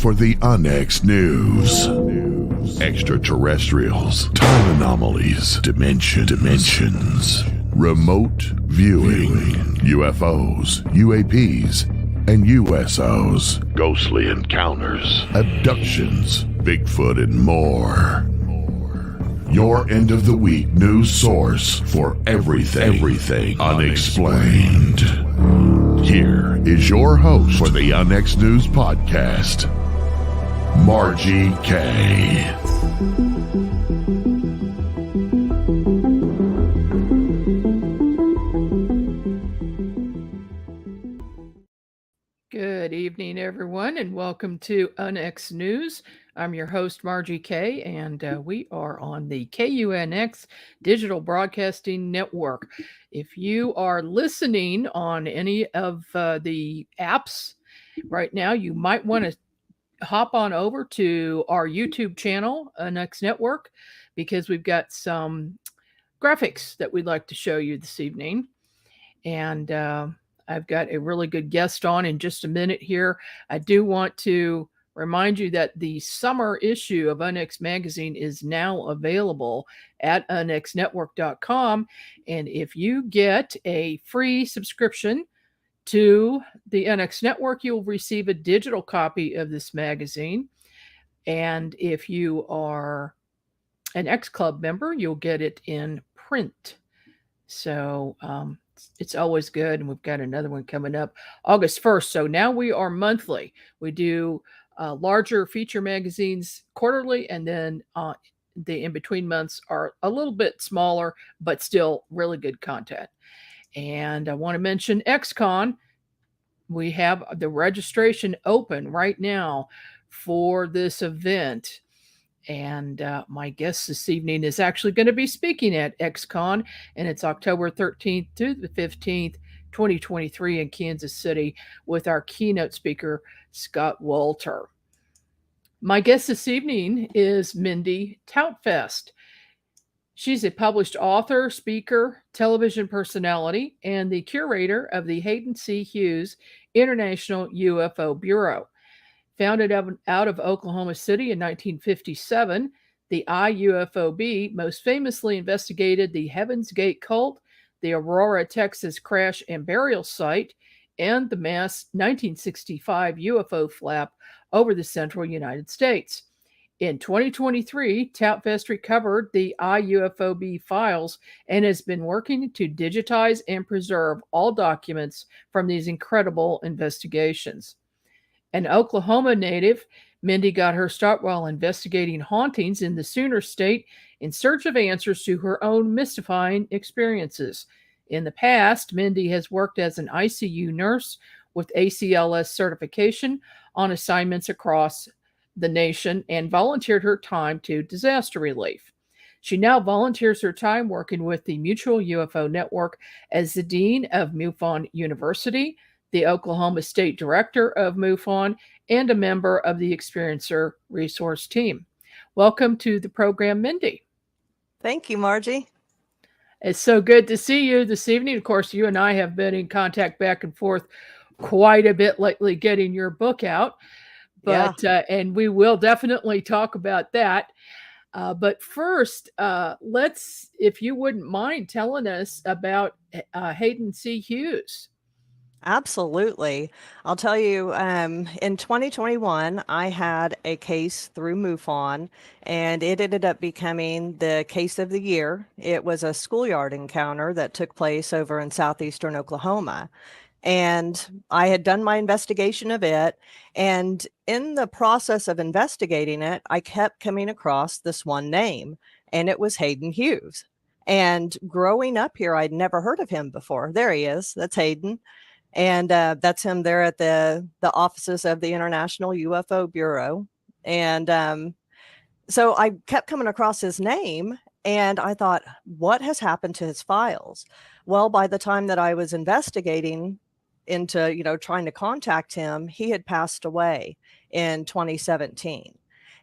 for the UNX News. Extraterrestrials, time anomalies, dimensions, remote viewing, UFOs, UAPs, and USOs, ghostly encounters, abductions, Bigfoot, and more. Your end of the week news source for everything unexplained. Here is your host for the UNX News Podcast, Margie K. Good evening, everyone, and welcome to UNX News. I'm your host, Margie K, and we are on the KUNX Digital Broadcasting Network. If you are listening on any of the apps right now, you might want to hop on over to our YouTube channel, UNX Network, because we've got some graphics that we'd like to show you this evening. And I've got a really good guest on in just a minute here. I do want to remind you that the summer issue of UNX Magazine is now available at unxnetwork.com. And if you get a free subscription to the UNX Network, you'll receive a digital copy of this magazine. And if you are an X Club member, you'll get it in print. So it's always good. And we've got another one coming up August 1st. So now we are monthly. We do larger feature magazines quarterly, and then the in-between months are a little bit smaller, but still really good content. And I want to mention XCon. We have the registration open right now for this event. And my guest this evening is actually going to be speaking at XCon, and it's October 13th through the 15th, 2023 in Kansas City with our keynote speaker, Scott Walter. My guest this evening is Mindy Tautfest. She's a published author, speaker, television personality, and the curator of the Hayden C. Hughes International UFO Bureau. Founded out of Oklahoma City in 1957, the IUFOB most famously investigated the Heaven's Gate cult, the Aurora, Texas crash and burial site, and the mass 1965 UFO flap over the central United States. In 2023, Tautfest recovered the IUFOB files and has been working to digitize and preserve all documents from these incredible investigations. An Oklahoma native, Mindy got her start while investigating hauntings in the Sooner State in search of answers to her own mystifying experiences. In the past, Mindy has worked as an ICU nurse with ACLS certification on assignments across the nation and volunteered her time to disaster relief. She now volunteers her time working with the Mutual UFO Network as the Dean of MUFON University, the Oklahoma State Director of MUFON, and a member of the Experiencer Resource Team. Welcome to the program, Mindy. Thank you, Margie. It's so good to see you this evening. Of course, you and I have been in contact back and forth quite a bit lately getting your book out. But and we will definitely talk about that. But first, let's, if you wouldn't mind telling us about Hayden C. Hughes. Absolutely. I'll tell you, in 2021, I had a case through MUFON, and it ended up becoming the case of the year. It was a schoolyard encounter that took place over in southeastern Oklahoma. And I had done my investigation of it. And in the process of investigating it, I kept coming across this one name, and it was Hayden Hughes. And growing up here, I'd never heard of him before. There he is. That's Hayden. And that's him there at the offices of the International UFO Bureau. And so I kept coming across his name, and I thought, what has happened to his files? Well, by the time that I was investigating into, trying to contact him, he had passed away in 2017.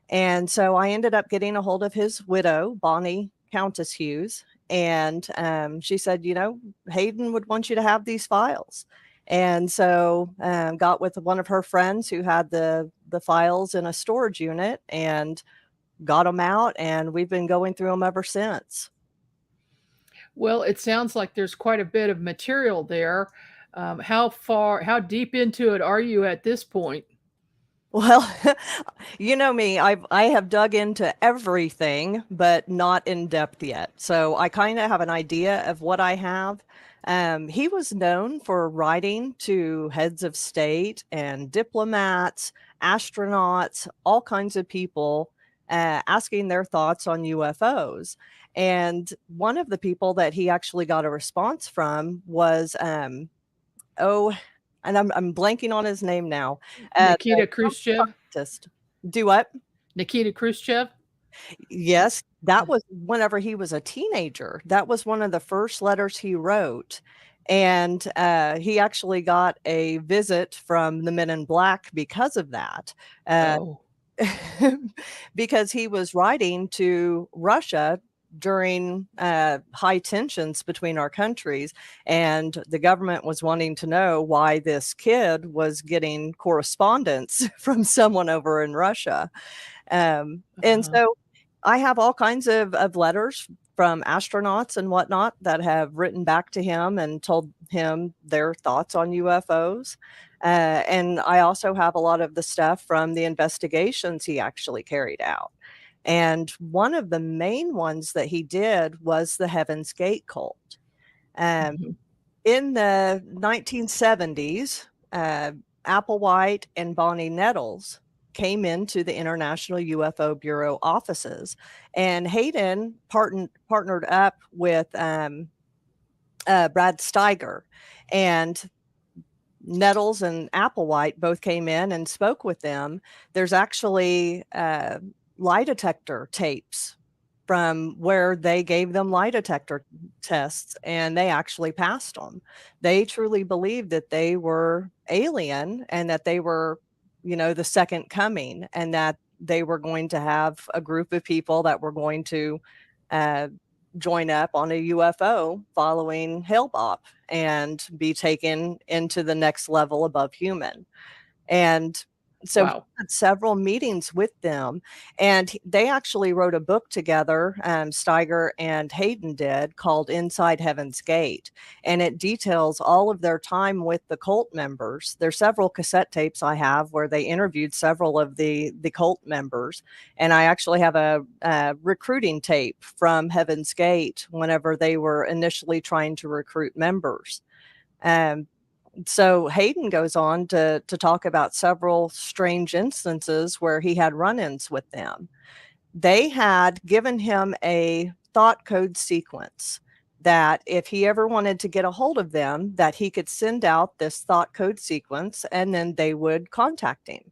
And so I ended up getting a hold of his widow, Bonnie Countess Hughes. And she said, Hayden would want you to have these files. And so got with one of her friends who had the files in a storage unit and got them out, and we've been going through them ever since. Well, it sounds like there's quite a bit of material there. How deep into it are you at this point? Well, you know me, I have dug into everything, but not in depth yet. So I kind of have an idea of what I have. He was known for writing to heads of state and diplomats, astronauts, all kinds of people, asking their thoughts on UFOs. And one of the people that he actually got a response from was, oh, and I'm blanking on his name now. The Nikita Trump Khrushchev? scientist. Do what? Nikita Khrushchev? Yes, that was whenever he was a teenager. That was one of the first letters he wrote. And he actually got a visit from the Men in Black because of that. Oh, Because he was writing to Russia during high tensions between our countries, and the government was wanting to know why this kid was getting correspondence from someone over in Russia. And uh-huh. so I have all kinds of letters from astronauts and whatnot that have written back to him and told him their thoughts on UFOs. And I also have a lot of the stuff from the investigations he actually carried out. And one of the main ones that he did was the Heaven's Gate cult. Um, Mhm. in the 1970s, Applewhite and Bonnie Nettles came into the International UFO Bureau offices, and Hayden partnered up with Brad Steiger, and Nettles and Applewhite both came in and spoke with them. There's actually lie detector tapes from where they gave them lie detector tests, and they actually passed them. They truly believed that they were alien and that they were, the second coming, and that they were going to have a group of people that were going to uh, join up on a UFO following Hale-Bopp and be taken into the next level above human. And so he Wow. had several meetings with them, and they actually wrote a book together, Steiger and Hayden did, called Inside Heaven's Gate. And it details all of their time with the cult members. There's several cassette tapes I have where they interviewed several of the cult members. And I actually have a recruiting tape from Heaven's Gate whenever they were initially trying to recruit members. Um, so Hayden goes on to talk about several strange instances where he had run-ins with them. They had given him a thought code sequence that if he ever wanted to get a hold of them, that he could send out this thought code sequence and then they would contact him.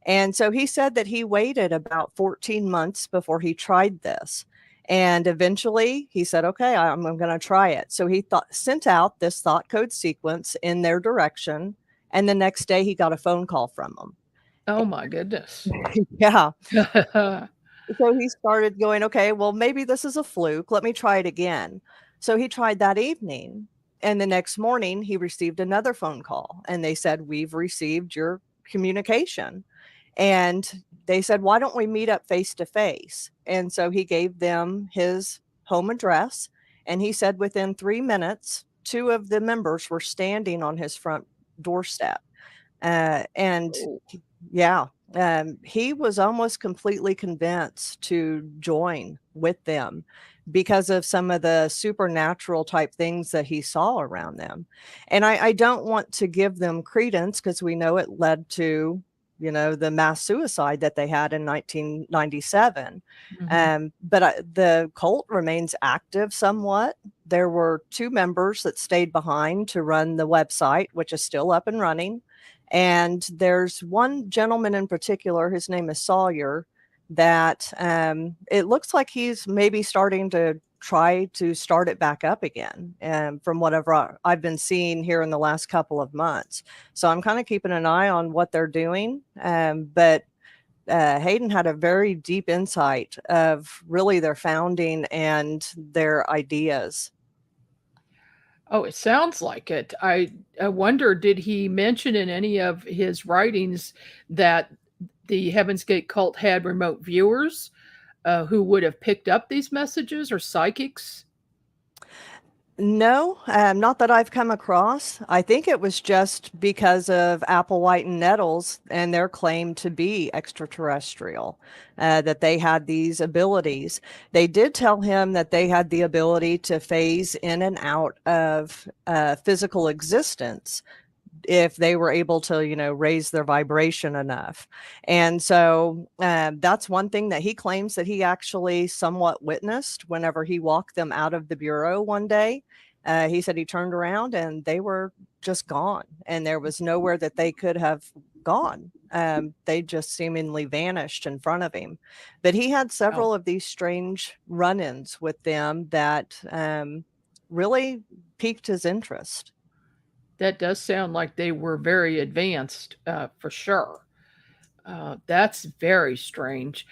And so he said that he waited about 14 months before he tried this. And eventually he said, okay, I'm going to try it. So he sent out this thought code sequence in their direction. And the next day he got a phone call from them. Oh my goodness. Yeah. So he started going, okay, well, maybe this is a fluke. Let me try it again. So he tried that evening. And the next morning, he received another phone call. And they said, we've received your communication. And they said, why don't we meet up face to face? And so he gave them his home address. And he said within 3 minutes, two of the members were standing on his front doorstep. And Oh, yeah, he was almost completely convinced to join with them because of some of the supernatural type things that he saw around them. And I don't want to give them credence because we know it led to, the mass suicide that they had in 1997. mhm. But the cult remains active somewhat. There were 2 members that stayed behind to run the website, which is still up and running. And there's one gentleman in particular, his name is Sawyer, that it looks like he's maybe starting to try to start it back up again, from whatever I've been seeing here in the last couple of months. So I'm kind of keeping an eye on what they're doing. But Hayden had a very deep insight of really their founding and their ideas. Oh, it sounds like it. I wonder, did he mention in any of his writings that the Heaven's Gate cult had remote viewers who would have picked up these messages, or psychics? No, not that I've come across. I think it was just because of Applewhite and Nettles and their claim to be extraterrestrial, that they had these abilities. They did tell him that they had the ability to phase in and out of physical existence if they were able to, raise their vibration enough. And so that's one thing that he claims that he actually somewhat witnessed whenever he walked them out of the Bureau one day. He said he turned around and they were just gone, and there was nowhere that they could have gone. They just seemingly vanished in front of him. But he had Oh, several of these strange run ins with them that really piqued his interest. that does sound like they were very advanced, for sure. That's very strange.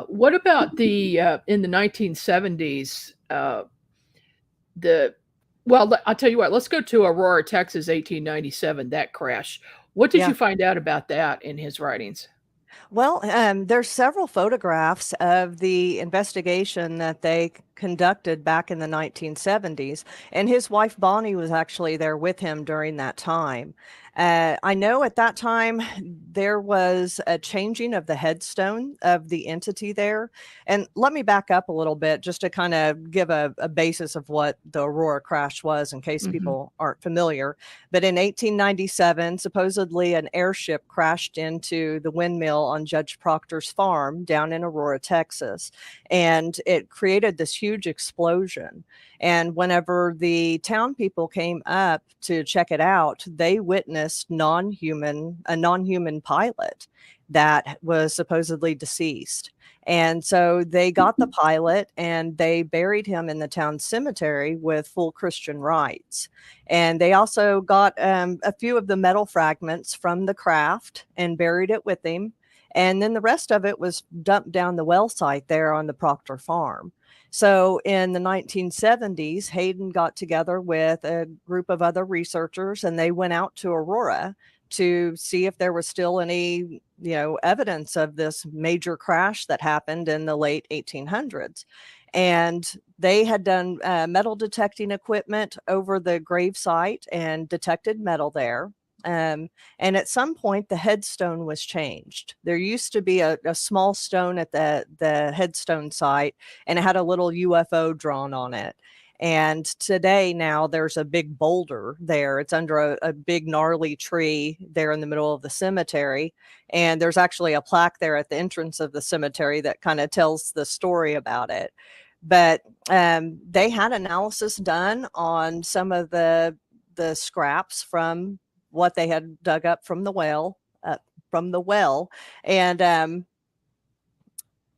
What about the in the 1970s? The Well, I'll tell you what. Let's go to Aurora, Texas, 1897. That crash. What did Yeah. you find out about that in his writings? Well, there's several photographs of the investigation that they conducted back in the 1970s, and his wife Bonnie was actually there with him during that time. I know at that time there was a changing of the headstone of the entity there. And let me back up a little bit just to kind of give a basis of what the Aurora crash was in case Hmm. people aren't familiar. But in 1897, supposedly an airship crashed into the windmill on Judge Proctor's farm down in Aurora, Texas, and it created this huge explosion. And whenever the town people came up to check it out, they witnessed a non-human pilot that was supposedly deceased. And so they got the pilot and they buried him in the town cemetery with full Christian rites. And they also got a few of the metal fragments from the craft and buried it with him. And then the rest of it was dumped down the well site there on the Proctor farm. So in the 1970s, Hayden got together with a group of other researchers and they went out to Aurora to see if there was still any, evidence of this major crash that happened in the late 1800s. And they had done metal detecting equipment over the grave site and detected metal there. And at some point, the headstone was changed. There used to be a small stone at the headstone site, and it had a little UFO drawn on it. And today, now there's a big boulder there. It's under a big gnarly tree there in the middle of the cemetery. And there's actually a plaque there at the entrance of the cemetery that kind of tells the story about it. But they had analysis done on some of the scraps from what they had dug up from the well, and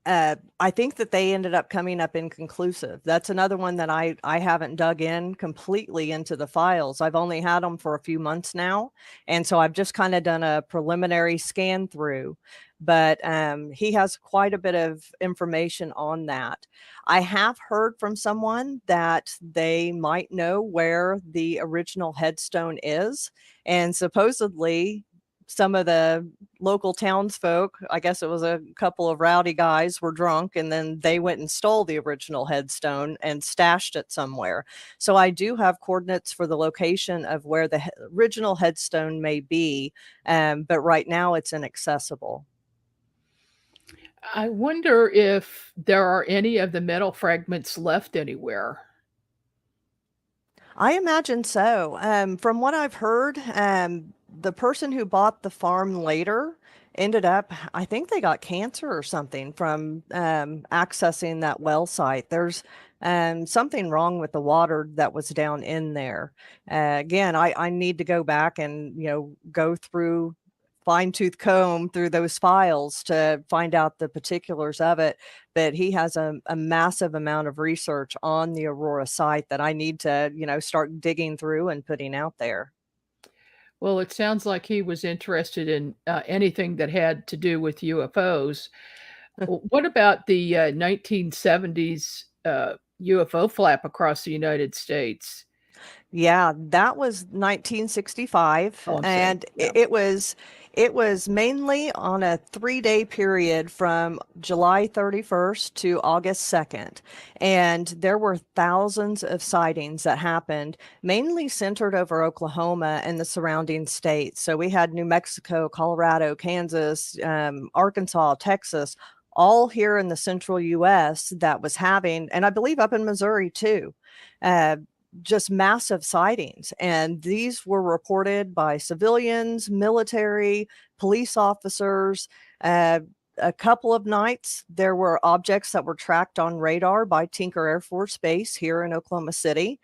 I think that they ended up coming up inconclusive. That's another one that I haven't dug in completely into the files. I've only had them for a few months now, and so I've just kind of done a preliminary scan through. But he has quite a bit of information on that. I have heard from someone that they might know where the original headstone is, and supposedly some of the local townsfolk, I guess it was a couple of rowdy guys, were drunk and then they went and stole the original headstone and stashed it somewhere. So I do have coordinates for the location of where the original headstone may be, but right now it's inaccessible. I wonder if there are any of the metal fragments left anywhere. I imagine so. From what I've heard, the person who bought the farm later ended up, I think they got cancer or something from accessing that well site. There's something wrong with the water that was down in there. Again, I need to go back and, go through fine tooth comb through those files to find out the particulars of it. But he has a massive amount of research on the Aurora site that I need to, start digging through and putting out there. Well, it sounds like he was interested in anything that had to do with UFOs. What about the 1970s UFO flap across the United States? Yeah, that was 1965, Oh, I'm saying, and yeah. it was mainly on a 3-day period from July 31st to August 2nd. And there were thousands of sightings that happened, mainly centered over Oklahoma and the surrounding states. So we had New Mexico, Colorado, Kansas, Arkansas, Texas, all here in the central US that was having, and I believe up in Missouri too. Uh, just massive sightings. And these were reported by civilians, military, police officers. A couple of nights, there were objects that were tracked on radar by Tinker Air Force Base here in Oklahoma City.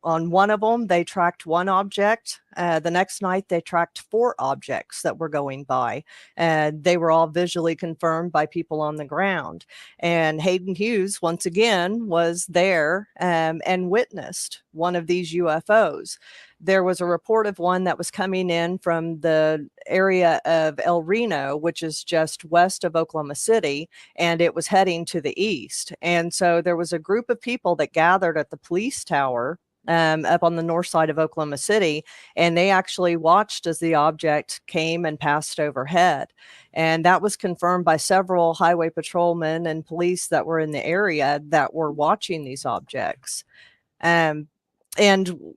On one of them, they tracked one object. The next night, they tracked 4 objects that were going by. They were all visually confirmed by people on the ground. And Hayden Hughes, once again, was there and witnessed one of these UFOs. There was a report of one that was coming in from the area of El Reno, which is just west of Oklahoma City, and it was heading to the east. And so there was a group of people that gathered at the police tower up on the north side of Oklahoma City, and they actually watched as the object came and passed overhead. And that was confirmed by several highway patrolmen and police that were in the area that were watching these objects. And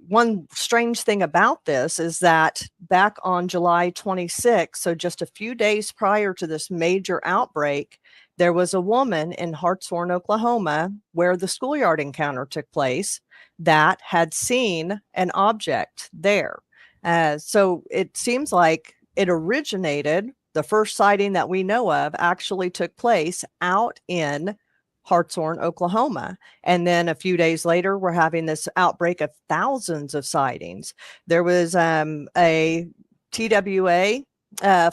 one strange thing about this is that back on July 26th, so just a few days prior to this major outbreak, there was a woman in Hartshorn, Oklahoma, where the schoolyard encounter took place, that had seen an object there. So it seems like it originated, the first sighting that we know of actually took place out in Hartshorn, Oklahoma. And then a few days later, we're having this outbreak of thousands of sightings. There was a TWA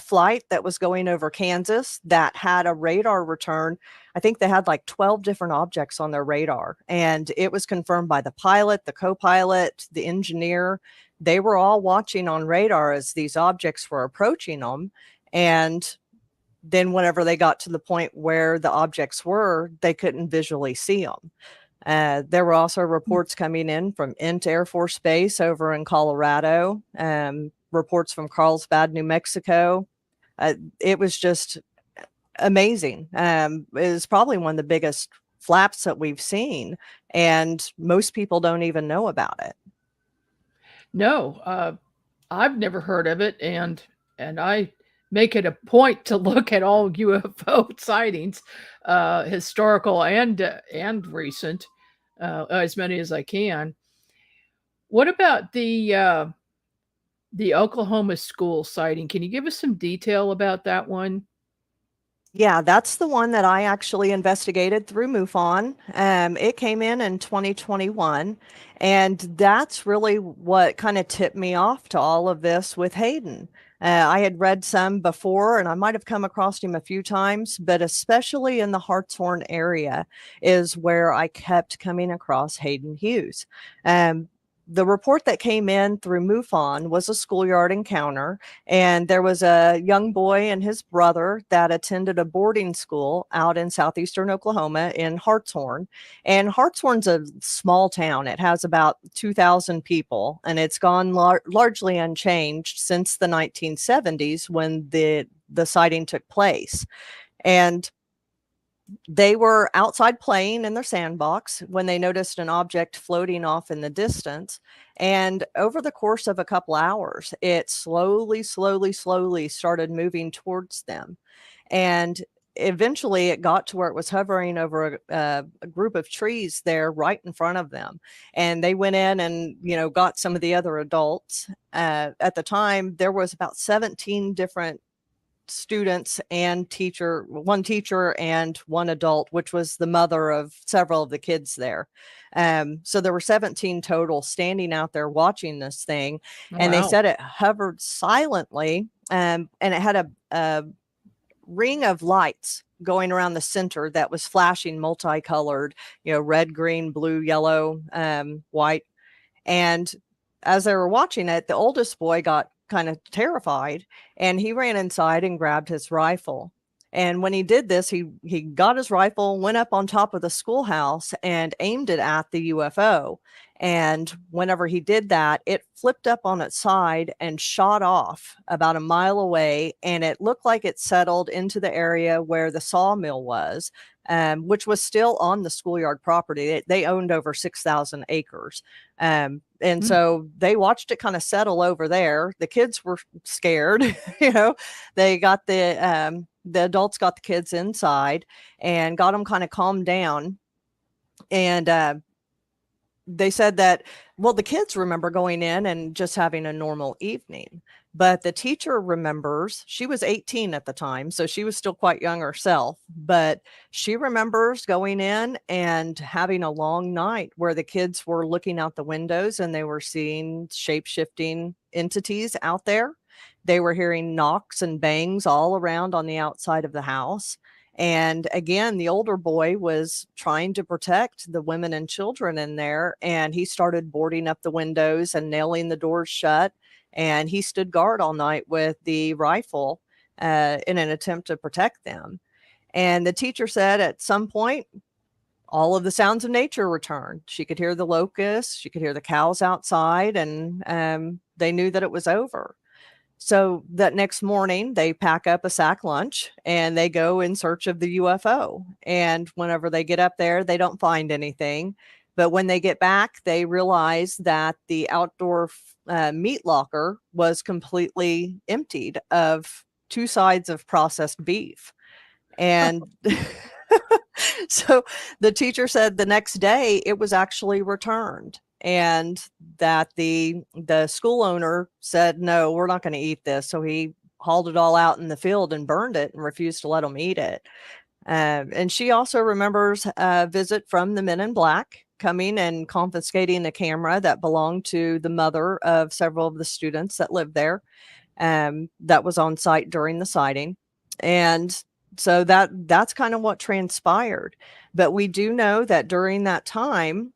flight that was going over Kansas that had a radar return. I think they had like 12 different objects on their radar, and it was confirmed by the pilot, the co-pilot, the engineer. They were all watching on radar as these objects were approaching them. And then whenever they got to the point where the objects were, they couldn't visually see them. There were also reports coming in from Ent Air Force Base over in Colorado, reports from Carlsbad, New Mexico. It was just amazing. It was probably one of the biggest flaps that we've seen, and most people don't even know about it. No, I've never heard of it, and I make it a point to look at all UFO sightings, historical and recent, as many as I can. What about the Oklahoma school sighting? Can you give us some detail about that one? Yeah, that's the one that I actually investigated through MUFON. It came in 2021, and that's really what kind of tipped me off to all of this with Hayden. I had read some before, and I might have come across him a few times, but especially in the Hartshorn area is where I kept coming across Hayden Hughes. The report that came in through MUFON was a schoolyard encounter, and there was a young boy and his brother that attended a boarding school out in southeastern Oklahoma in Hartshorn. And Hartshorn's a small town. It has about 2,000 people, and it's gone largely unchanged since the 1970s when the sighting took place. And they were outside playing in their sandbox when they noticed an object floating off in the distance. And over the course of a couple hours, it slowly started moving towards them. And eventually it got to where it was hovering over a group of trees there right in front of them. And they went in and, got some of the other adults. At the time, there was about 17 different students and one teacher and one adult, which was the mother of several of the kids there. So there were 17 total standing out there watching this thing. And they said it hovered silently, and it had a ring of lights going around the center that was flashing multicolored, red, green, blue, yellow, white. And as they were watching it, the oldest boy got kind of terrified, and he ran inside and grabbed his rifle. And when he did this, he got his rifle, went up on top of the schoolhouse and aimed it at the UFO. And whenever he did that, it flipped up on its side and shot off about a mile away. And it looked like it settled into the area where the sawmill was, which was still on the schoolyard property. They owned over 6,000 acres. And so they watched it kind of settle over there. The kids were scared, they got the adults got the kids inside and got them kind of calmed down. And they said that, well, the kids remember going in and just having a normal evening, but the teacher remembers, she was 18 at the time, so she was still quite young herself, but she remembers going in and having a long night where the kids were looking out the windows and they were seeing shape-shifting entities out there. They were hearing knocks and bangs all around on the outside of the house. And again, the older boy was trying to protect the women and children in there. And he started boarding up the windows and nailing the doors shut. And he stood guard all night with the rifle in an attempt to protect them. And the teacher said at some point, all of the sounds of nature returned. She could hear the locusts, she could hear the cows outside, and they knew that it was over. So that next morning, they pack up a sack lunch and they go in search of the UFO. And whenever they get up there, they don't find anything. But when they get back, they realize that the outdoor meat locker was completely emptied of 2 sides of processed beef. And so the teacher said the next day it was actually returned. And that the school owner said, no, we're not going to eat this. So he hauled it all out in the field and burned it and refused to let them eat it. And she also remembers a visit from the Men in Black coming and confiscating a camera that belonged to the mother of several of the students that lived there, that was on site during the sighting. And so that's kind of what transpired. But we do know that during that time,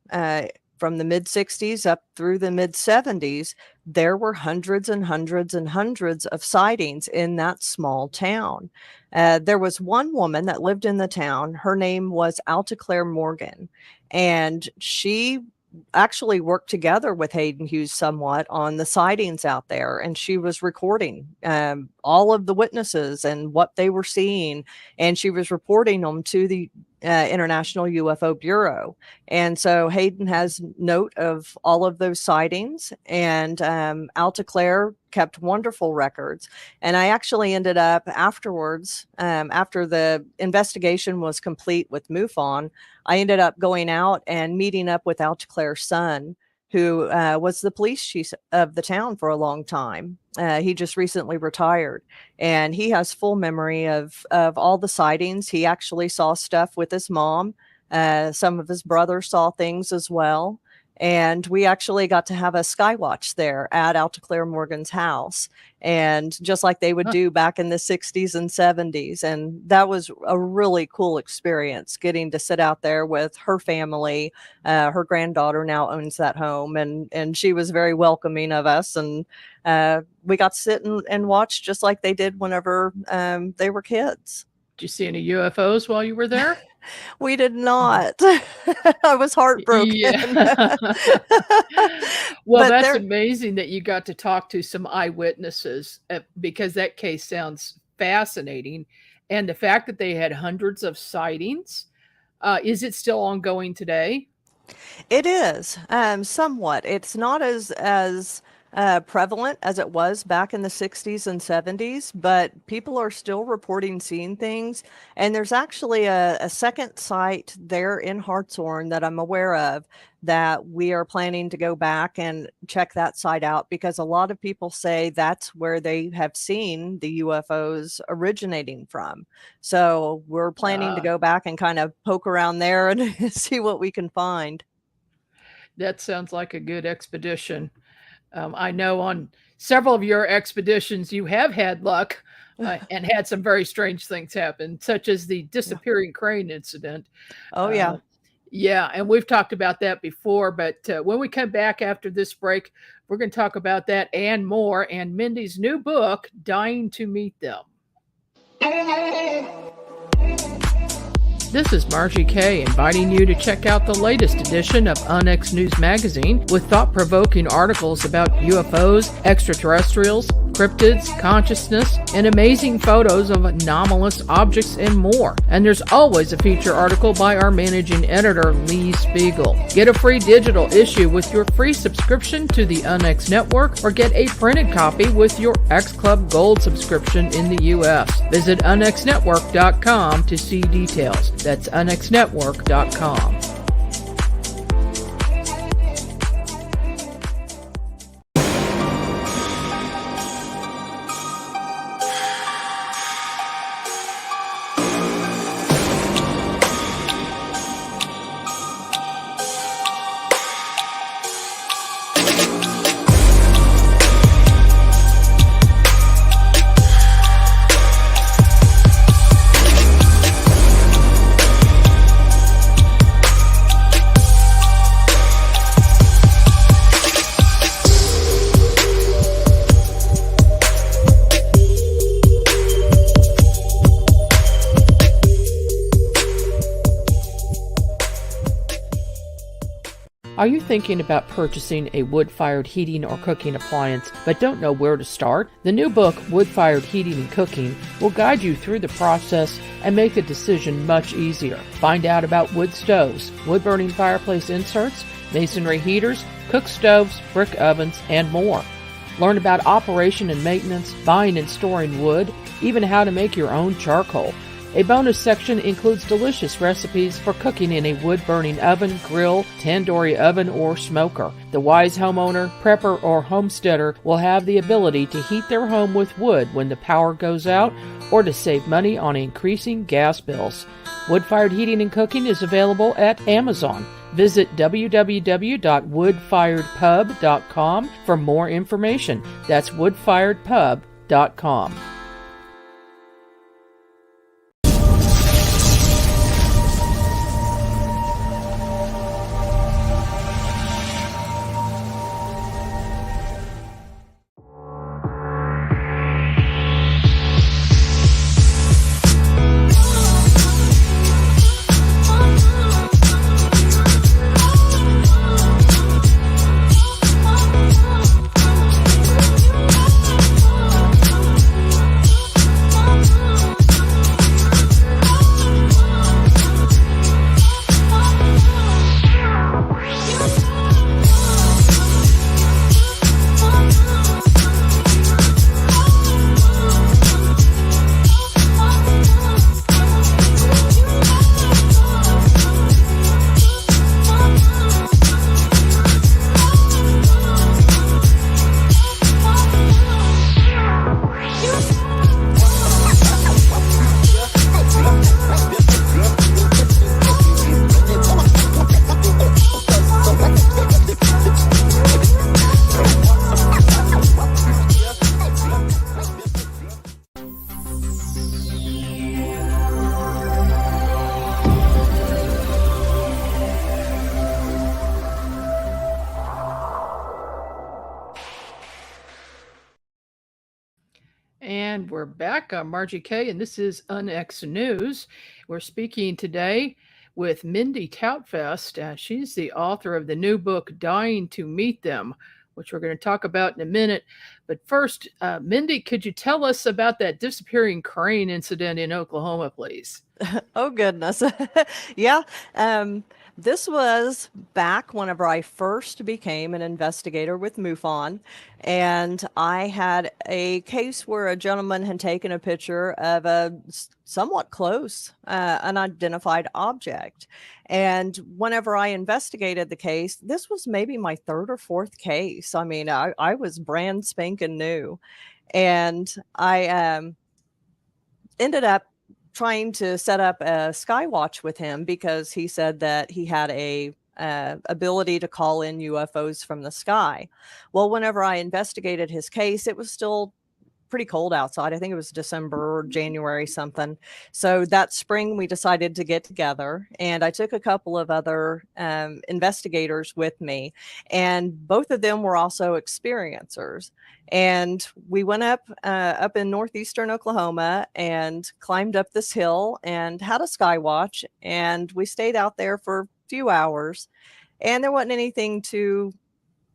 from the mid-60s up through the mid-70s, there were hundreds and hundreds and hundreds of sightings in that small town. There was one woman that lived in the town. Her name was Claire Morgan, and she actually worked together with Hayden Hughes somewhat on the sightings out there, and she was recording all of the witnesses and what they were seeing, and she was reporting them to the International UFO Bureau. And so Hayden has note of all of those sightings, and Claire kept wonderful records. And I actually ended up afterwards, after the investigation was complete with MUFON, I ended up going out and meeting up with Claire's son, who was the police chief of the town for a long time. He just recently retired, and he has full memory of all the sightings. He actually saw stuff with his mom. Some of his brothers saw things as well. And we actually got to have a sky watch there at Claire Morgan's house, and just like they would do back in the 60s and 70s. And that was a really cool experience, getting to sit out there with her family. Her granddaughter now owns that home, and she was very welcoming of us. And we got to sit and watch just like they did whenever they were kids. Did you see any UFOs while you were there? We did not. I was heartbroken. Yeah. Well, that's amazing that you got to talk to some eyewitnesses, because that case sounds fascinating. And the fact that they had hundreds of sightings, is it still ongoing today? It is, somewhat. It's not as prevalent as it was back in the 60s and 70s, but people are still reporting seeing things. And there's actually a second site there in Hartshorn that I'm aware of that we are planning to go back and check that site out, because a lot of people say that's where they have seen the UFOs originating from. So we're planning to go back and kind of poke around there and see what we can find. That sounds like a good expedition. I know on several of your expeditions, you have had luck and had some very strange things happen, such as the disappearing crane incident. Oh, yeah. Yeah, and we've talked about that before, but when we come back after this break, we're going to talk about that and more, and Mindy's new book, Dying to Meet Them. This is Margie Kay inviting you to check out the latest edition of UNX News Magazine with thought-provoking articles about UFOs, extraterrestrials, cryptids, consciousness, and amazing photos of anomalous objects and more. And there's always a feature article by our managing editor, Lee Spiegel. Get a free digital issue with your free subscription to the UNX network, or get a printed copy with your X Club Gold subscription in the U.S. Visit unxnetwork.com to see details. That's unxnetwork.com. Are you thinking about purchasing a wood-fired heating or cooking appliance but don't know where to start? The new book, Wood-Fired Heating and Cooking, will guide you through the process and make the decision much easier. Find out about wood stoves, wood-burning fireplace inserts, masonry heaters, cook stoves, brick ovens, and more. Learn about operation and maintenance, buying and storing wood, even how to make your own charcoal. A bonus section includes delicious recipes for cooking in a wood-burning oven, grill, tandoori oven, or smoker. The wise homeowner, prepper, or homesteader will have the ability to heat their home with wood when the power goes out, or to save money on increasing gas bills. Wood-fired heating and cooking is available at Amazon. Visit www.woodfiredpub.com for more information. That's woodfiredpub.com. And we're back. I'm Margie Kay, and this is UNX News. We're speaking today with Mindy Tautfest. She's the author of the new book, Dying to Meet Them, which we're going to talk about in a minute. But first, Mindy, could you tell us about that disappearing crane incident in Oklahoma, please? Oh, goodness. Yeah. This was back whenever I first became an investigator with MUFON, and I had a case where a gentleman had taken a picture of a somewhat close, unidentified object. And whenever I investigated the case, this was maybe my third or fourth case. I mean, I was brand spanking new, and I ended up trying to set up a skywatch with him because he said that he had a ability to call in UFOs from the sky. Well, whenever I investigated his case, it was still pretty cold outside. I think it was December or January something. So that spring we decided to get together, and I took a couple of other investigators with me, and both of them were also experiencers. And we went up in northeastern Oklahoma and climbed up this hill and had a sky watch, and we stayed out there for a few hours, and there wasn't anything too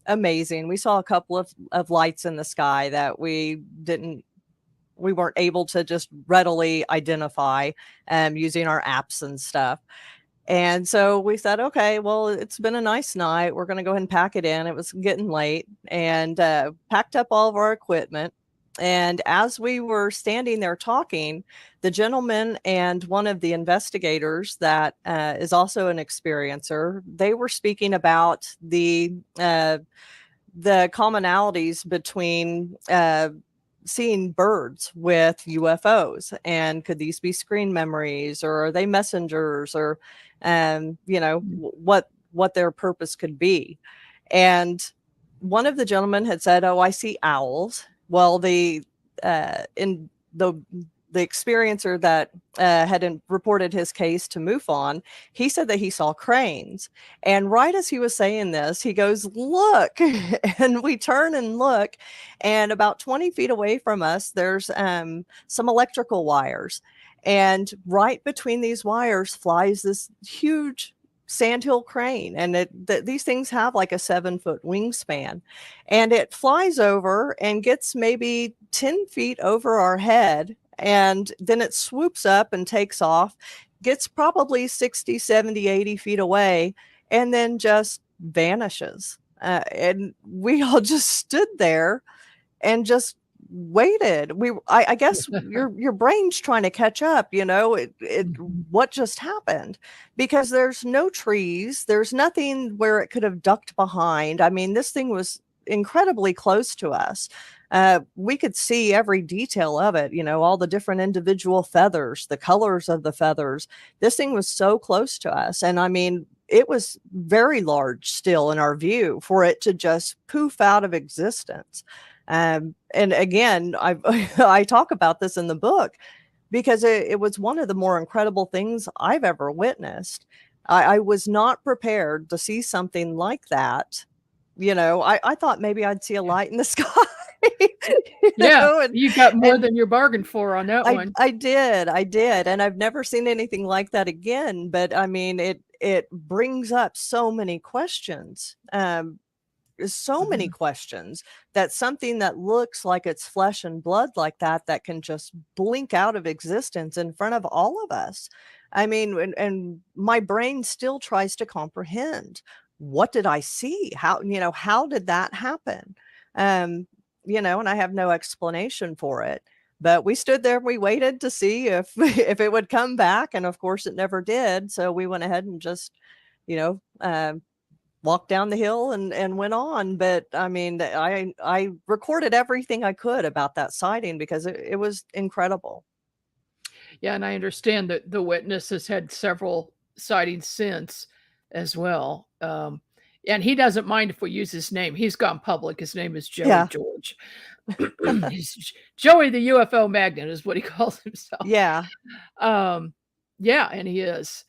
amazing. We saw a couple of lights in the sky that we weren't able to just readily identify using our apps and stuff. And so we said, okay, well, it's been a nice night. We're going to go ahead and pack it in. It was getting late, and packed up all of our equipment. And as we were standing there talking, the gentleman and one of the investigators that is also an experiencer, they were speaking about the commonalities between seeing birds with UFOs, and could these be screen memories, or are they messengers, or what their purpose could be. And one of the gentlemen had said, "Oh, I see owls." Well, the experiencer that had reported his case to MUFON, he said that he saw cranes. And right as he was saying this, he goes, "Look," and we turn and look, and about 20 feet away from us, there's some electrical wires. And right between these wires flies this huge sandhill crane, and these things have like a 7-foot wingspan, and it flies over and gets maybe 10 feet over our head, and then it swoops up and takes off, gets probably 60, 70, 80 feet away, and then just vanishes. And we all just stood there and just waited. I guess your brain's trying to catch up, what just happened, because there's no trees, there's nothing where it could have ducked behind. I mean, this thing was incredibly close to us. We could see every detail of it, all the different individual feathers, the colors of the feathers. This thing was so close to us. And I mean, it was very large still in our view for it to just poof out of existence. And again, I talk about this in the book because it was one of the more incredible things I've ever witnessed. I was not prepared to see something like that. I thought maybe I'd see a light in the sky. You got more than you bargained for on that one. I did. And I've never seen anything like that again. But I mean, it brings up so many questions. Many questions, that something that looks like it's flesh and blood like that can just blink out of existence in front of all of us. I mean, and my brain still tries to comprehend, what did I see? How did that happen? And I have no explanation for it. But we stood there, we waited to see if it would come back, and of course it never did. So we went ahead and just walked down the hill and went on. But I mean, I recorded everything I could about that sighting because it was incredible. Yeah, and I understand that the witness has had several sightings since as well. And he doesn't mind if we use his name. He's gone public. His name is Joey George. He's Joey the UFO magnet is what he calls himself. Yeah. Yeah, and he is.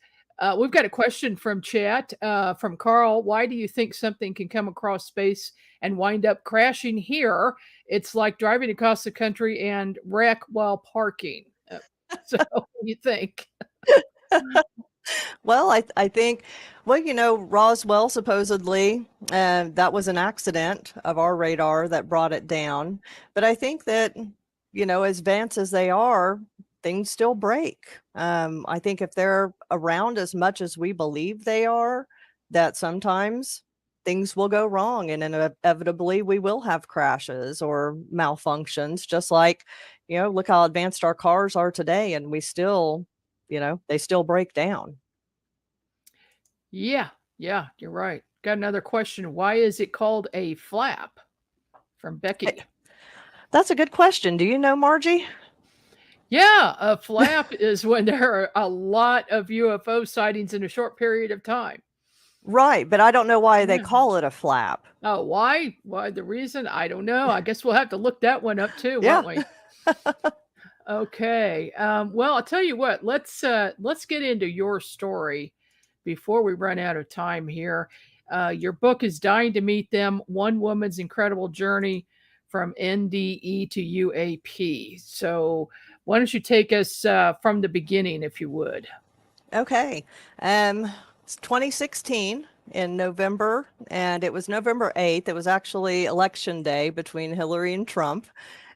We've got a question from chat from Carl. Why do you think something can come across space and wind up crashing here? It's like driving across the country and wreck while parking. So what do you think? Well, I think, Roswell supposedly, that was an accident of our radar that brought it down. But I think that, as advanced as they are, things still break. I think if they're around as much as we believe they are, that sometimes things will go wrong, and inevitably we will have crashes or malfunctions, just like, look how advanced our cars are today, and we still, they still break down. Yeah, you're right. Got another question. Why is it called a flap? From Becky. That's a good question. Do you know, Margie? Yeah, a flap is when there are a lot of UFO sightings in a short period of time. Right, but I don't know why they call it a flap. Oh, why? Why the reason? I don't know. I guess we'll have to look that one up too, won't we? Okay. Well, I'll tell you what. Let's get into your story before we run out of time here. Your book is "Dying to Meet Them: One Woman's Incredible Journey from NDE to UAP." So, why don't you take us from the beginning, if you would? Okay. It's 2016 in November, and it was November 8th. It was actually election day between Hillary and Trump.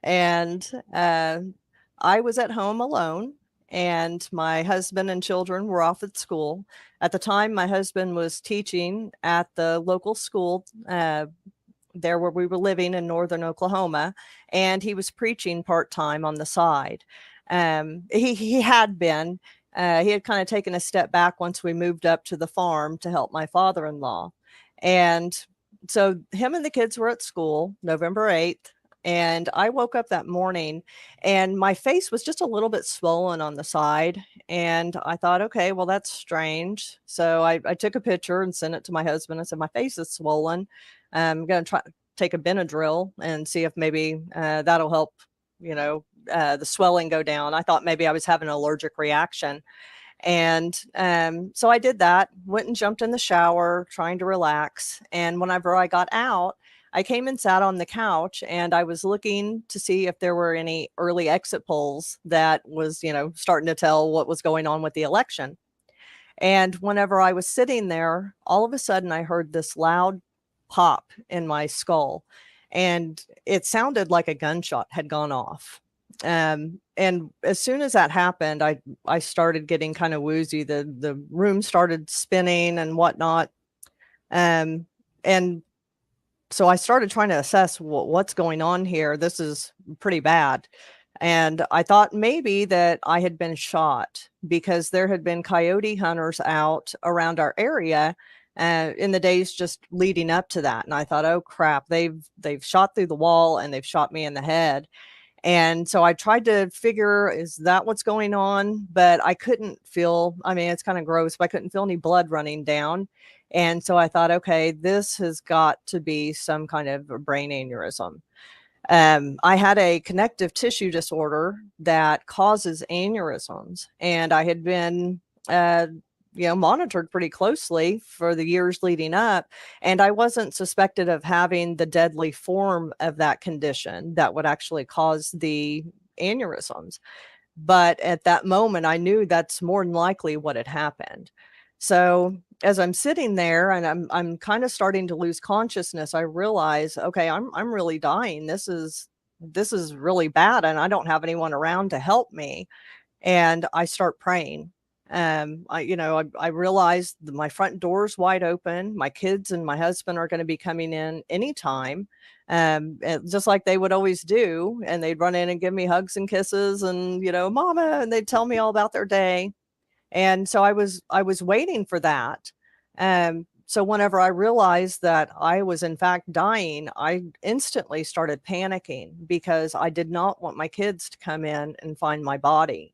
And I was at home alone, and my husband and children were off at school. At the time, my husband was teaching at the local school there where we were living in northern Oklahoma, and he was preaching part-time on the side. He had been. He had kind of taken a step back once we moved up to the farm to help my father-in-law. And so him and the kids were at school November 8th. And I woke up that morning and my face was just a little bit swollen on the side. And I thought, okay, well, that's strange. So I took a picture and sent it to my husband. I said, my face is swollen. I'm going to try take a Benadryl and see if maybe that'll help, the swelling go down. I thought maybe I was having an allergic reaction. And so I did that, went and jumped in the shower, trying to relax. And whenever I got out, I came and sat on the couch and I was looking to see if there were any early exit polls that was, starting to tell what was going on with the election. And whenever I was sitting there, all of a sudden I heard this loud pop in my skull. And it sounded like a gunshot had gone off. And as soon as that happened, I started getting kind of woozy. The room started spinning and whatnot. And so I started trying to assess what's going on here. This is pretty bad. And I thought maybe that I had been shot because there had been coyote hunters out around our area in the days just leading up to that. And I thought, oh crap, they've shot through the wall and they've shot me in the head. And so I tried to figure, is that what's going on? But I couldn't feel, it's kind of gross, but I couldn't feel any blood running down. And so I thought, okay, this has got to be some kind of a brain aneurysm. I had a connective tissue disorder that causes aneurysms, and I had been, monitored pretty closely for the years leading up, and I wasn't suspected of having the deadly form of that condition that would actually cause the aneurysms. But at that moment, I knew that's more than likely what had happened. So as I'm sitting there and I'm kind of starting to lose consciousness, I realize, okay, I'm really dying. This is really bad, and I don't have anyone around to help me. And I start praying. I realized my front door's wide open. My kids and my husband are going to be coming in anytime, just like they would always do. And they'd run in and give me hugs and kisses and, mama, and they'd tell me all about their day. And so I was waiting for that. So whenever I realized that I was in fact dying, I instantly started panicking because I did not want my kids to come in and find my body.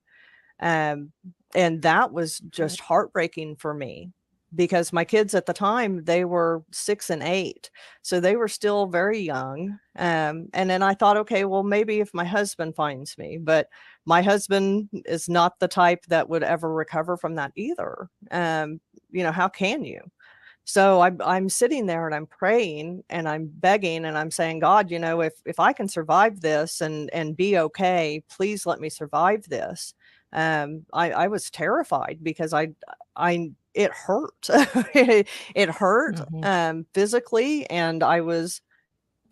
And that was just heartbreaking for me because my kids at the time, they were 6 and 8. So they were still very young. And then I thought, okay, well, maybe if my husband finds me, but my husband is not the type that would ever recover from that either. How can you? So I'm sitting there and I'm praying and I'm begging and I'm saying, God, if I can survive this and be okay, please let me survive this. I was terrified because it hurt. It hurt physically, and I was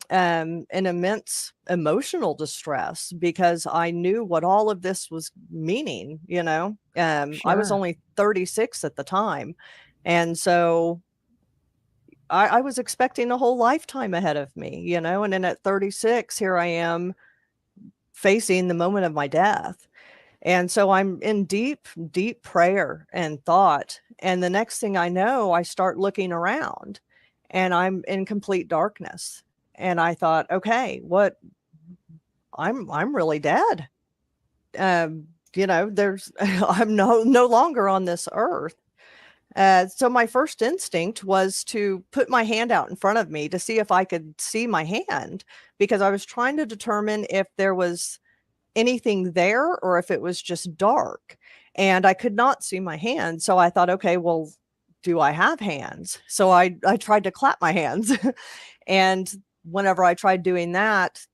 in immense emotional distress because I knew what all of this was meaning. I was only 36 at the time, and so I was expecting a whole lifetime ahead of me, and then at 36, here I am facing the moment of my death. And so I'm in deep, deep prayer and thought. And the next thing I know, I start looking around and I'm in complete darkness. And I thought, okay, I'm really dead. There's, I'm no longer on this earth. So my first instinct was to put my hand out in front of me to see if I could see my hand, because I was trying to determine if there was anything there or if it was just dark. And I could not see my hands. So I thought, okay, well, do I have hands? So I tried to clap my hands. And whenever I tried doing that,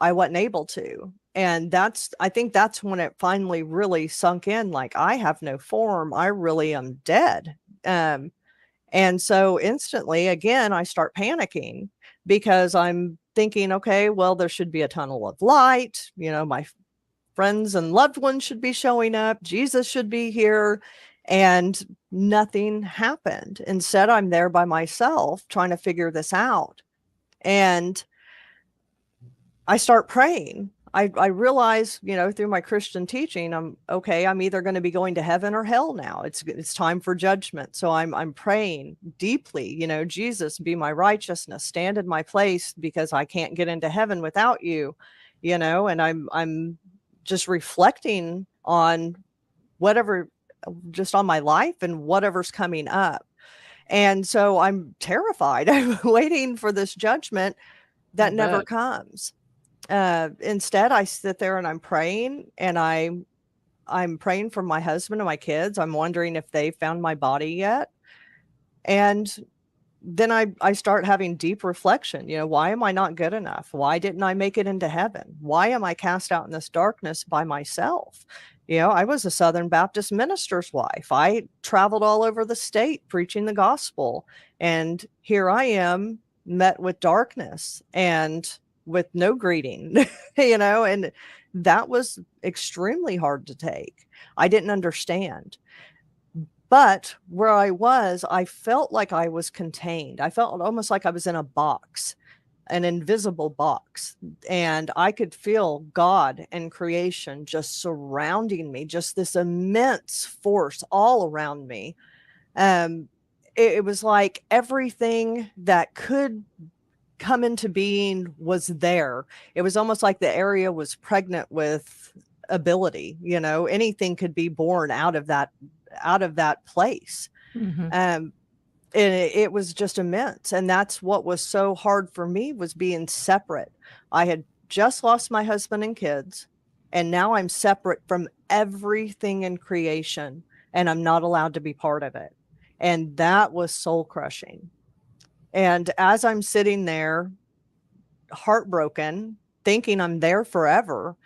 I wasn't able to. And I think that's when it finally really sunk in, like, I have no form. I really am dead. And so instantly, again, I start panicking because I'm thinking, okay, well, there should be a tunnel of light. My friends and loved ones should be showing up. Jesus should be here. And nothing happened. Instead, I'm there by myself trying to figure this out. And I start praying. I realize, through my Christian teaching, I'm either going to be going to heaven or hell now. It's time for judgment. So I'm praying deeply, Jesus, be my righteousness, stand in my place because I can't get into heaven without you, and I'm just reflecting on whatever, just on my life and whatever's coming up. And so I'm terrified. I'm waiting for this judgment that never comes. Instead, I sit there and I'm praying, and I'm praying for my husband and my kids. I'm wondering if they found my body yet. And then I start having deep reflection. Why am I not good enough? Why didn't I make it into heaven? Why am I cast out in this darkness by myself? I was a Southern Baptist minister's wife. I traveled all over the state preaching the gospel. And here I am, met with darkness and with no greeting, and that was extremely hard to take. I didn't understand. But where I was, I felt like I was contained. I felt almost like I was in a box, an invisible box, and I could feel God and creation just surrounding me, just this immense force all around me. It was like everything that could come into being was there. It was almost like the area was pregnant with ability. Anything could be born out of that place. Mm-hmm. And it was just immense. And that's what was so hard for me, was being separate. I had just lost my husband and kids, and now I'm separate from everything in creation, and I'm not allowed to be part of it. And that was soul crushing. And as I'm sitting there, heartbroken, thinking I'm there forever,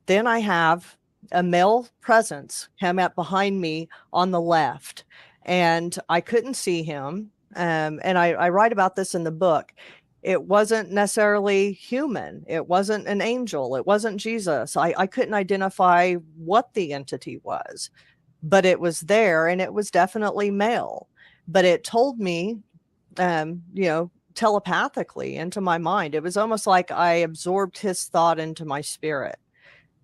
then I have a male presence come up behind me on the left, and I couldn't see him. And I write about this in the book. It wasn't necessarily human. It wasn't an angel. It wasn't Jesus. I couldn't identify what the entity was, but it was there, and it was definitely male. But it told me, telepathically into my mind. It was almost like I absorbed his thought into my spirit,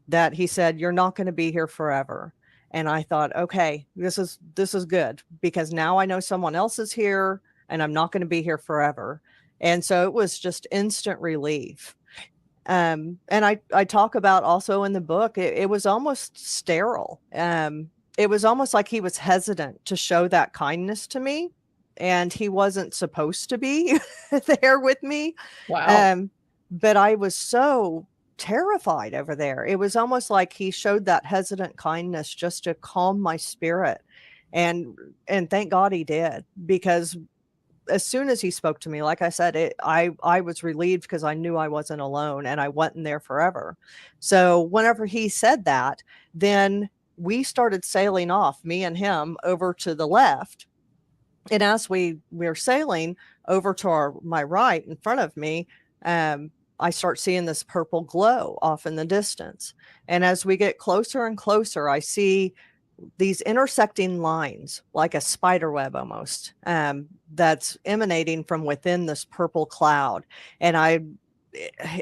that he said, you're not going to be here forever. And I thought, okay, this is good, because now I know someone else is here and I'm not going to be here forever. And so it was just instant relief. And I talk about also in the book, it was almost sterile. It was almost like he was hesitant to show that kindness to me, and he wasn't supposed to be there with me. Wow. But I was so terrified over there. It was almost like he showed that hesitant kindness just to calm my spirit. And thank God he did, because as soon as he spoke to me, like I said, I was relieved, because I knew I wasn't alone and I wasn't there forever. So whenever he said that, then we started sailing off, me and him, over to the left. And as we were sailing over to my right in front of me, I start seeing this purple glow off in the distance. And as we get closer and closer, I see these intersecting lines, like a spider web almost, that's emanating from within this purple cloud. And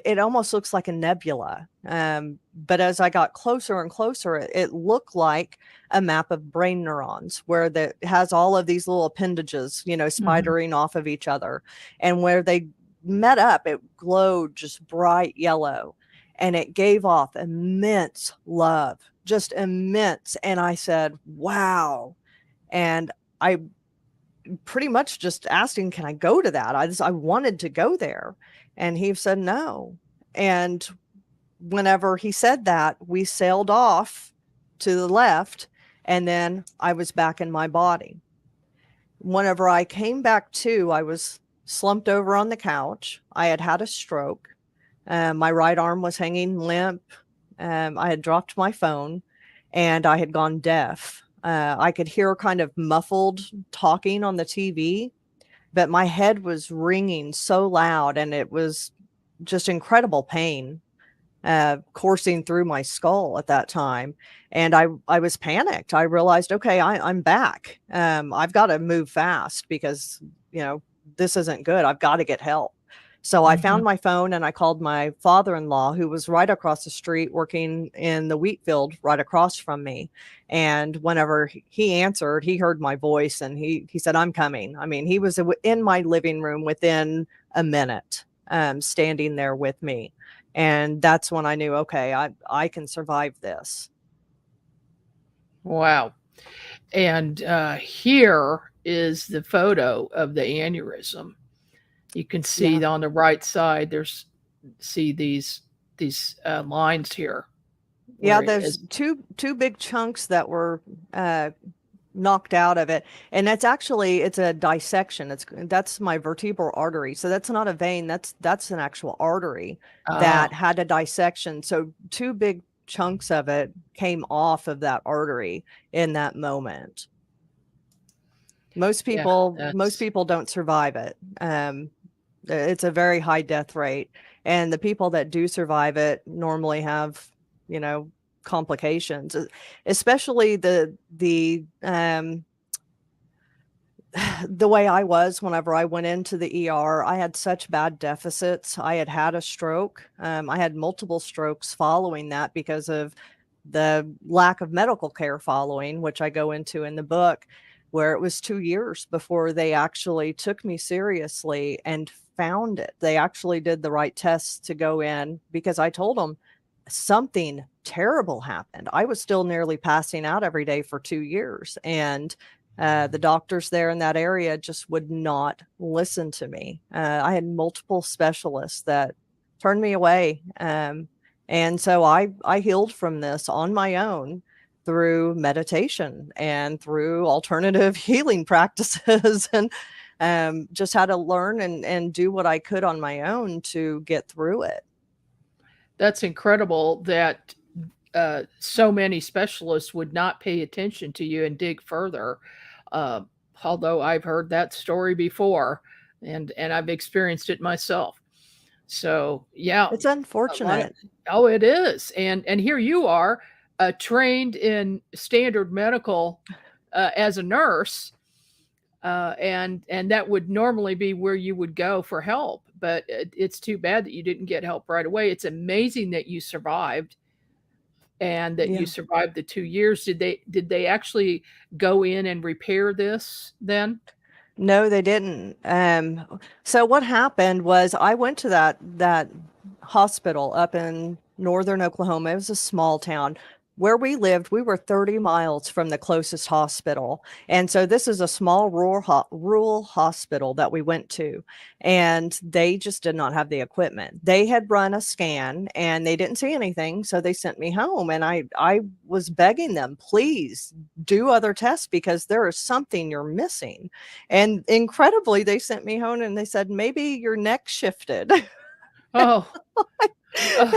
it almost looks like a nebula. But as I got closer and closer, it looked like a map of brain neurons, where it has all of these little appendages, spidering off of each other. And where they met up, it glowed just bright yellow, and it gave off immense love, just immense. And I said, wow. And I pretty much just asked him, can I go to that? I wanted to go there. And he said no. And whenever he said that, we sailed off to the left, and then I was back in my body. Whenever I came back to, I was slumped over on the couch. I had had a stroke. My right arm was hanging limp. I had dropped my phone, and I had gone deaf. I could hear kind of muffled talking on the TV, but my head was ringing so loud, and it was just incredible pain coursing through my skull at that time. And I was panicked. I realized, okay, I'm back. I've got to move fast because, this isn't good. I've got to get help. So I found my phone and I called my father-in-law, who was right across the street working in the wheat field right across from me. And whenever he answered, he heard my voice and he said, I'm coming. I mean, he was in my living room within a minute, standing there with me. And that's when I knew, okay, I can survive this. Wow. And here is the photo of the aneurysm. You can see on the right side, see these lines here. Yeah, there's two big chunks that were knocked out of it, and it's a dissection. That's my vertebral artery, so that's not a vein. That's an actual artery that had a dissection. So two big chunks of it came off of that artery in that moment. Most people don't survive it. It's a very high death rate, and the people that do survive it normally have, complications, especially the way I was whenever I went into the ER. I had such bad deficits. I had a stroke. I had multiple strokes following that because of the lack of medical care following, which I go into in the book, where it was 2 years before they actually took me seriously and found it. They actually did the right tests to go in, because I told them something terrible happened. I was still nearly passing out every day for 2 years. And the doctors there in that area just would not listen to me. I had multiple specialists that turned me away. And so I healed from this on my own through meditation and through alternative healing practices, and just had to learn and do what I could on my own to get through it. That's incredible that so many specialists would not pay attention to you and dig further. Although I've heard that story before, and I've experienced it myself. So yeah, it's unfortunate. It is. And here you are, trained in standard medical as a nurse, and that would normally be where you would go for help. But it's too bad that you didn't get help right away. It's amazing that you survived, and that you survived the 2 years. Did they actually go in and repair this then? No, they didn't. So what happened was I went to that hospital up in northern Oklahoma. It was a small town. Where we lived, we were 30 miles from the closest hospital. And so this is a small rural hospital that we went to, and they just did not have the equipment. They had run a scan and they didn't see anything. So they sent me home, and I was begging them, please do other tests because there is something you're missing. And incredibly, they sent me home and they said, maybe your neck shifted. Oh. And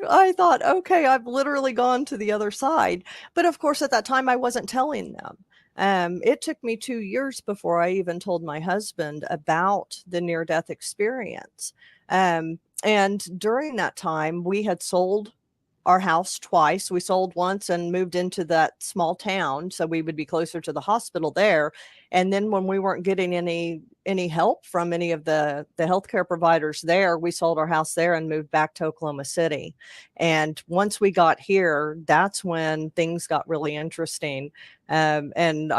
I thought, okay, I've literally gone to the other side. But of course, at that time, I wasn't telling them. It took me 2 years before I even told my husband about the near-death experience. And during that time, we had sold our house twice. We sold once and moved into that small town, so we would be closer to the hospital there. And then when we weren't getting any help from any of the healthcare providers there, we sold our house there and moved back to Oklahoma City. And once we got here, that's when things got really interesting. And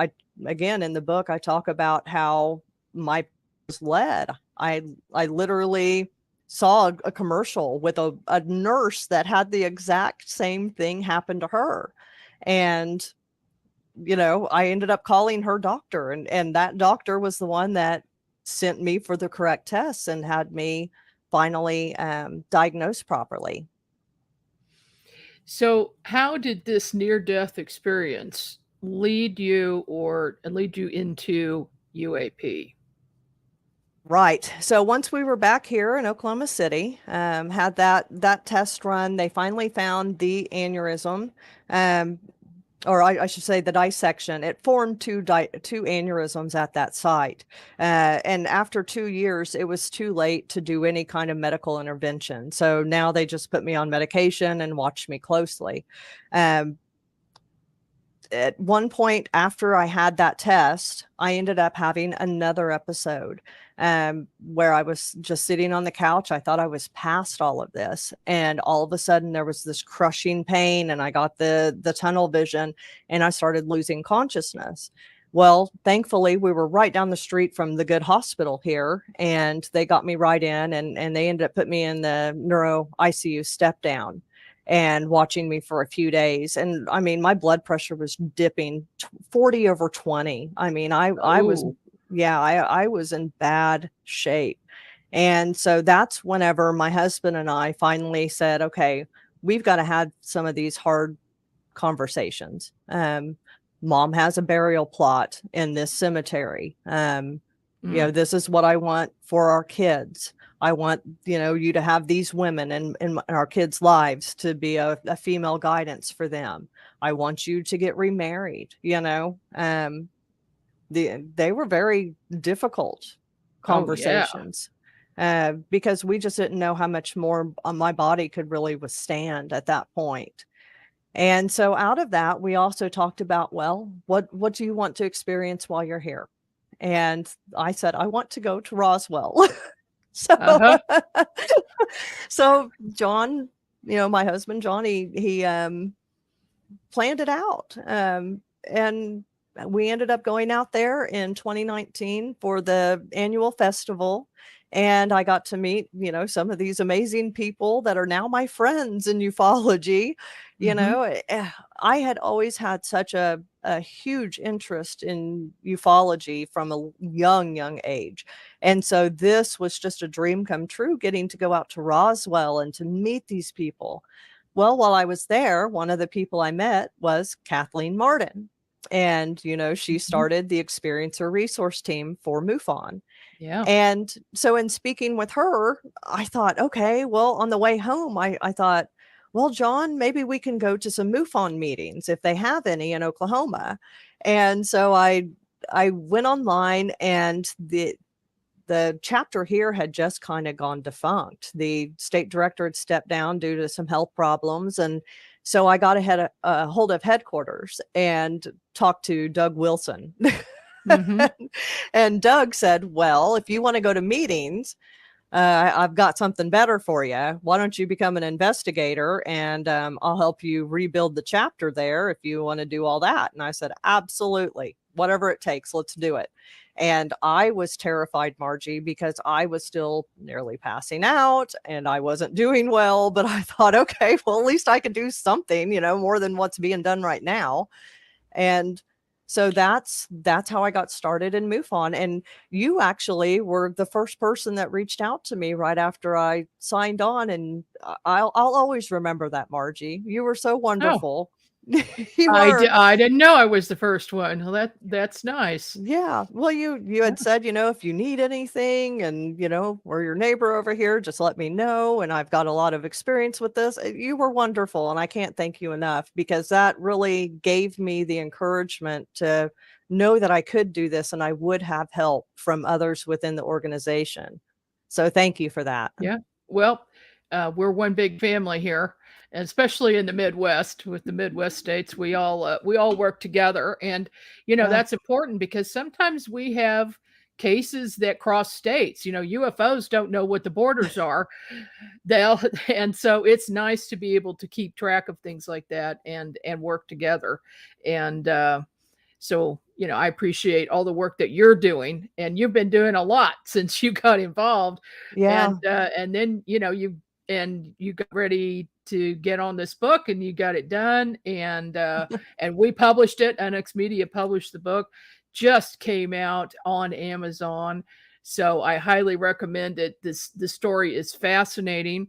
again, in the book, I talk about how my was led. I literally saw a commercial with a nurse that had the exact same thing happen to her. And, I ended up calling her doctor, and that doctor was the one that sent me for the correct tests and had me finally diagnosed properly. So, how did this near-death experience lead you into UAP? Right. So once we were back here in Oklahoma City, had that test run, they finally found the aneurysm, um, or I should say the dissection. It formed two aneurysms at that site, and after 2 years, it was too late to do any kind of medical intervention. So now they just put me on medication and watch me closely. Um, at one point after I had that test, I ended up having another episode where I was just sitting on the couch. I thought I was past all of this. And all of a sudden there was this crushing pain and I got the tunnel vision and I started losing consciousness. Well, thankfully, we were right down the street from the good hospital here, and they got me right in, and they ended up putting me in the neuro ICU step down and watching me for a few days. And I mean, my blood pressure was dipping 40 over 20. I mean, I was, Oh, yeah, I was in bad shape. And so that's whenever my husband and I finally said, okay, we've got to have some of these hard conversations. Mom has a burial plot in this cemetery. This is what I want for our kids. I want, you to have these women in our kids' lives to be a female guidance for them. I want you to get remarried, they were very difficult oh yeah. conversations because we just didn't know how much more my body could really withstand at that point. And so out of that, we also talked about, well, what do you want to experience while you're here? And I said, I want to go to Roswell. So, Uh-huh. so John, my husband, John, he planned it out. And we ended up going out there in 2019 for the annual festival. And I got to meet, some of these amazing people that are now my friends in ufology. Mhm. I had always had such a huge interest in ufology from a young age. And so this was just a dream come true, getting to go out to Roswell and to meet these people. Well, while I was there, one of the people I met was Kathleen Martin. And, she Mhm. started the Experiencer Resource Team for MUFON. Yeah. And so in speaking with her, I thought, okay, well, on the way home, I thought, well, John, maybe we can go to some MUFON meetings if they have any in Oklahoma. And so I went online, and the chapter here had just kind of gone defunct. The state director had stepped down due to some health problems. And so I got a hold of headquarters and talked to Doug Wilson. Mhm. And Doug said, well, if you want to go to meetings, I've got something better for you. Why don't you become an investigator, and I'll help you rebuild the chapter there if you want to do all that. And I said, absolutely, whatever it takes, let's do it. And I was terrified, Margie, because I was still nearly passing out and I wasn't doing well. But I thought, okay, well, at least I could do something, more than what's being done right now. And so that's how I got started in MUFON. And you actually were the first person that reached out to me right after I signed on. And I'll always remember that, Margie. You were so Oh, wonderful. You were. I didn't know I was the first one. Well, that's nice. Yeah. Well, you Yeah. had said, if you need anything and, we're your neighbor over here, just let me know. And I've got a lot of experience with this. You were wonderful. And I can't thank you enough, because that really gave me the encouragement to know that I could do this and I would have help from others within the organization. So thank you for that. Yeah. Well, we're one big family here, and especially in the Midwest. With the Midwest states, we all work together, and Yeah. that's important because sometimes we have cases that cross states. UFOs don't know what the borders are. They'll and so it's nice to be able to keep track of things like that and work together. And so, I appreciate all the work that you're doing, and you've been doing a lot since you got involved. Yeah. And then, you got ready to get on this book and you got it done. And we published it. NX Media published the book, just came out on Amazon. So I highly recommend it. The story is fascinating.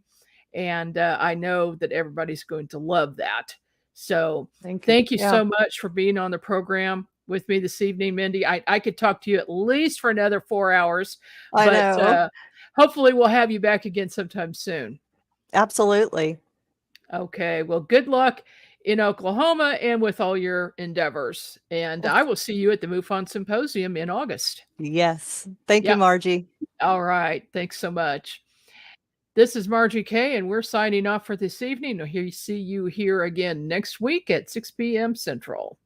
And I know that everybody's going to love that. So Thank you. thank you Yeah. so much for being on the program with me this evening, Mindy. I could talk to you at least for another 4 hours, I but know. hopefully we'll have you back again sometime soon. Absolutely. Okay. Well, good luck in Oklahoma and with all your endeavors. And Well, I will see you at the MUFON Symposium in August. yes. Thank you, Yep. Margie. All right. Thanks so much. This is Margie K, and we're signing off for this evening. We'll see you here again next week at 6 p.m. Central.